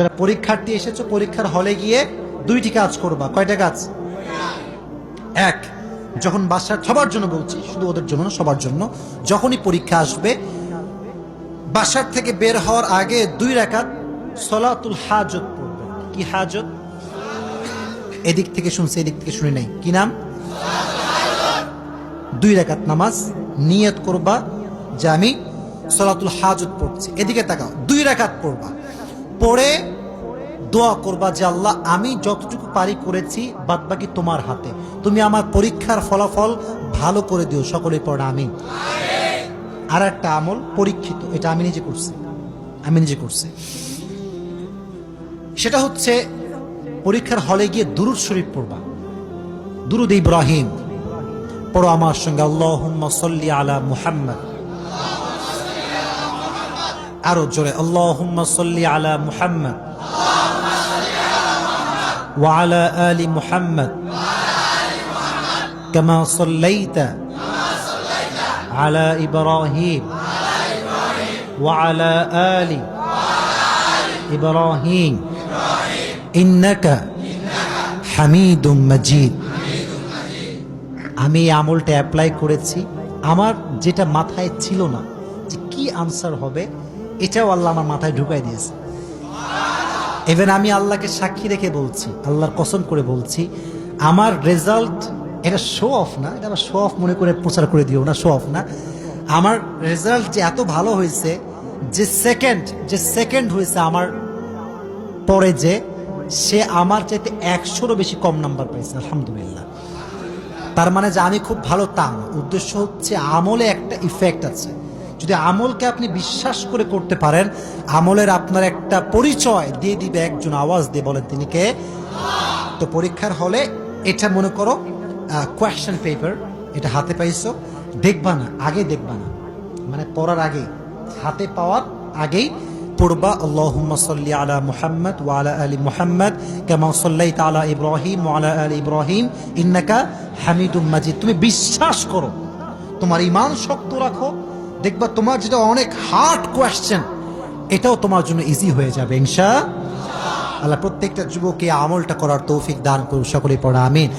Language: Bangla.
যারা পরীক্ষার্থী এসেছো, পরীক্ষার হলে গিয়ে দুইটি কাজ করবা। কয়টা কাজ? এক, যখন বাসার সবার জন্য বলছি, শুধু ওদের জন্য না, সবার জন্য, যখনই পরীক্ষা আসবে বাসার থেকে বের হওয়ার আগে 2 রাকাত সলাতুল হাজত পড়বে। কি হাজত? এদিক থেকে শুনছে, এদিক থেকে শুনে নাই। কি নাম? 2 রাকাত নামাজ নিয়ত করবা যে আমি সলাতুল হাজত পড়ছি। এদিকে তাকাও, 2 রাকাত পড়বা, পড়ে দোয়া করবা যে আল্লাহ আমি যতটুকু পারি করেছি, বাদ বাকি তোমার হাতে, তুমি আমার পরীক্ষার ফলাফল ভালো করে দিও। সকলে পড়া আমিন। আর একটা আমল পরীক্ষিত, এটা আমি নিজে করছি, সেটা হচ্ছে পরীক্ষার হলে গিয়ে দুরূদ শরীফ পড়বা। দুরূদ ইব্রাহিম পড়ো আমার সঙ্গে, আল্লাহুম্মা সাল্লি আলা মুহাম্মদ। আরো জোরে, আল্লাহুম্মা সাল্লি আলা মুহাম্মদ ওয়া আলা আলি মুহাম্মদ কামা সাল্লাইতা আলা ইব্রাহিম ওয়া আলা আলি ইব্রাহিম ইন্নাকা হামিদুম মাজিদ। আমি এই আমলটা অ্যাপ্লাই করেছি, আমার যেটা মাথায় ছিল না যে কি আনসার হবে, এটাও আল্লাহ আমার মাথায় ঢুকাই দিয়েছে। ইভেন আমি আল্লাহকে সাক্ষী রেখে বলছি, আল্লাহর কসম করে বলছি, আমার রেজাল্ট, এটা শো অফ না, এটা আবার শো অফ মনে করে প্রচার করে দিও না, শো অফ না, আমার রেজাল্ট যে এত ভালো হয়েছে, যে সেকেন্ড হয়েছে আমার পরে, যে সে আমার চাইতে 100-এরও বেশি কম নাম্বার পাইছে, আলহামদুলিল্লাহ। তার মানে যে আমি খুব ভালো তা না, উদ্দেশ্য হচ্ছে আমলে একটা ইফেক্ট আছে। যদি আমলকে আপনি বিশ্বাস করে করতে পারেন, আমলের আপনার একটা পরিচয় দিয়ে দিবে একজন, আওয়াজ দিয়ে বলেন তিনি কে। তো পরীক্ষার হলে এটা মনে করো কোয়েশ্চেন পেপার, এটা হাতে পাইছো, দেখবা না, আগে দেখবা না, মানে পড়ার আগে, হাতে পাওয়ার আগেই পড়বা আল্লাহুম্মা সাল্লি আলা মুহাম্মদ ওয়া আলা আলি মুহাম্মদ কামা সাল্লাইতা আলা ইব্রাহিম ওয়া আলা আলি ইব্রাহিম ইন্নাকা হামিদুম মাজিদ। তুমি বিশ্বাস করো, তোমার ঈমান শক্ত রাখো, দেখবা তোমার যেটা অনেক হার্ড কোয়েশ্চেন, এটাও তোমার জন্য ইজি হয়ে যাবে ইনশাআল্লাহ। প্রত্যেকটা যুবককে আমলটা করার তৌফিক দান করুন, সকলে পড়া আমিন।